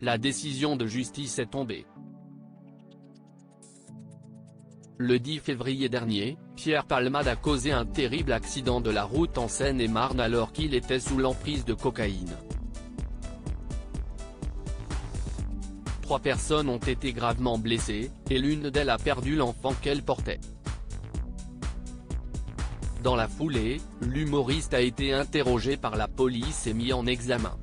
la décision de justice est tombée. Le 10 février dernier, Pierre Palmade a causé un terrible accident de la route en Seine-et-Marne alors qu'il était sous l'emprise de cocaïne. 3 personnes ont été gravement blessées, et l'une d'elles a perdu l'enfant qu'elle portait. Dans la foulée, l'humoriste a été interrogé par la police et mis en examen.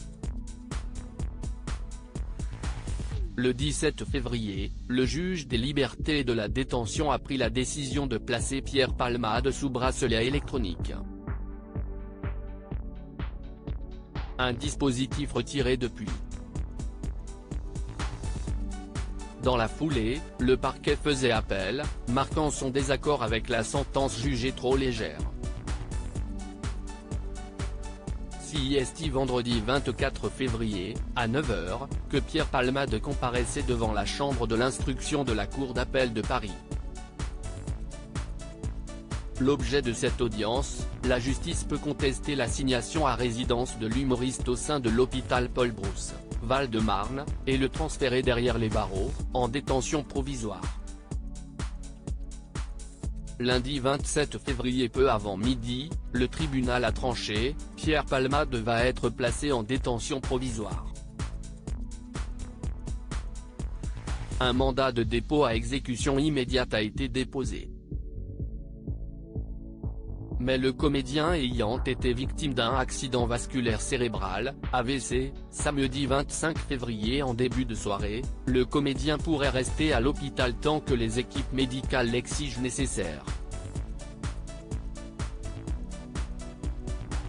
Le 17 février, le juge des libertés et de la détention a pris la décision de placer Pierre Palmade sous bracelet électronique. Un dispositif retiré depuis. Dans la foulée, le parquet faisait appel, marquant son désaccord avec la sentence jugée trop légère. C'est vendredi 24 février, à 9 h, que Pierre Palmade comparaissait devant la chambre de l'instruction de la Cour d'appel de Paris. L'objet de cette audience, la justice peut contester l'assignation à résidence de l'humoriste au sein de l'hôpital Paul-Brousse, Val-de-Marne, et le transférer derrière les barreaux, en détention provisoire. Lundi 27 février peu avant midi, le tribunal a tranché, Pierre Palmade va être placé en détention provisoire. Un mandat de dépôt à exécution immédiate a été déposé. Mais le comédien ayant été victime d'un accident vasculaire cérébral, AVC, samedi 25 février en début de soirée, le comédien pourrait rester à l'hôpital tant que les équipes médicales l'exigent nécessaire.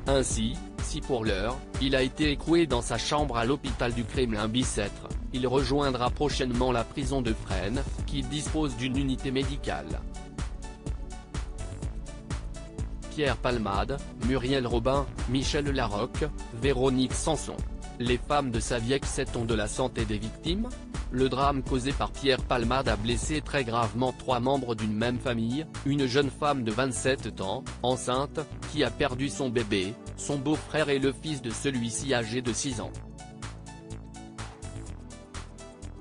Ainsi, si pour l'heure, il a été écroué dans sa chambre à l'hôpital du Kremlin-Bicêtre, il rejoindra prochainement la prison de Fresnes, qui dispose d'une unité médicale. Pierre Palmade, Muriel Robin, Michel Larocque, Véronique Sanson. Les femmes de Saviec sait-on de la santé des victimes? Le drame causé par Pierre Palmade a blessé très gravement 3 membres d'une même famille, une jeune femme de 27 ans, enceinte, qui a perdu son bébé, son beau-frère et le fils de celui-ci âgé de 6 ans.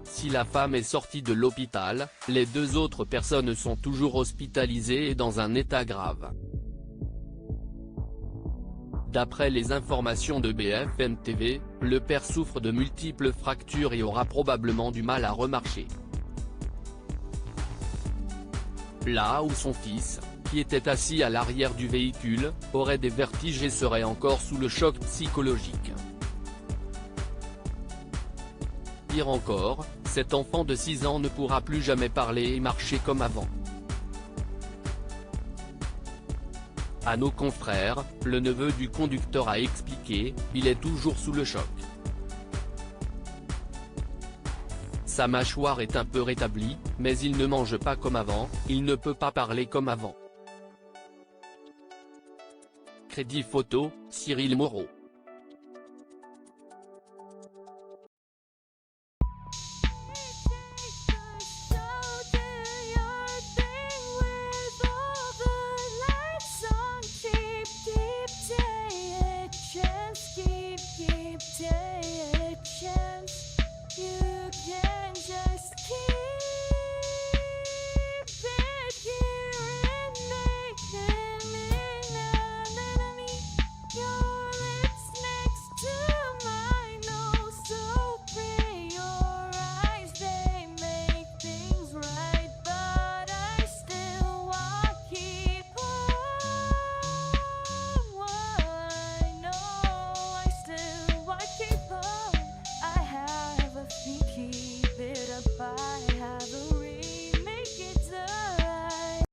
Si la femme est sortie de l'hôpital, les 2 autres personnes sont toujours hospitalisées et dans un état grave. D'après les informations de BFM TV, le père souffre de multiples fractures et aura probablement du mal à remarcher. Là où son fils, qui était assis à l'arrière du véhicule, aurait des vertiges et serait encore sous le choc psychologique. Pire encore, cet enfant de 6 ans ne pourra plus jamais parler et marcher comme avant. À nos confrères, le neveu du conducteur a expliqué, il est toujours sous le choc. Sa mâchoire est un peu rétablie, mais il ne mange pas comme avant, il ne peut pas parler comme avant. Crédit photo, Cyril Moreau.